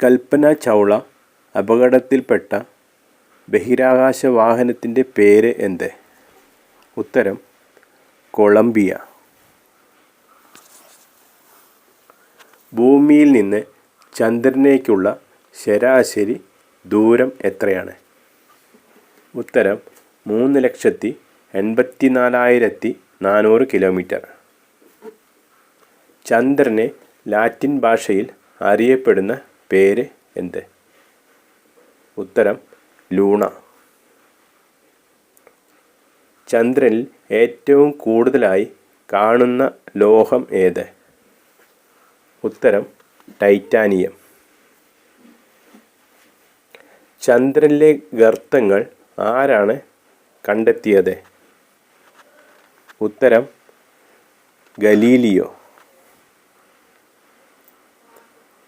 കൽപ്പന ചൗള അപകടത്തിൽപ്പെട്ട ബഹിരാകാശ വാഹനത്തിൻ്റെ പേര് എന്ത്? ഉത്തരം കൊളംബിയ. ഭൂമിയിൽ നിന്ന് ചന്ദ്രനിലേക്കുള്ള ശരാശരി ദൂരം എത്രയാണ്? ഉത്തരം 3,84,400 കിലോമീറ്റർ. ചന്ദ്രനെ ലാറ്റിൻ ഭാഷയിൽ അറിയപ്പെടുന്ന പേര് എന്ത്? ഉത്തരം ലൂണ. ചന്ദ്രനിൽ ഏറ്റവും കൂടുതലായി കാണുന്ന ലോഹം ഏത്? ഉത്തരം ടൈറ്റാനിയം. ചന്ദ്രനിലെ ഗർത്തങ്ങൾ ആരാണ് കണ്ടെത്തിയത്? ഉത്തരം ഗലീലിയോ.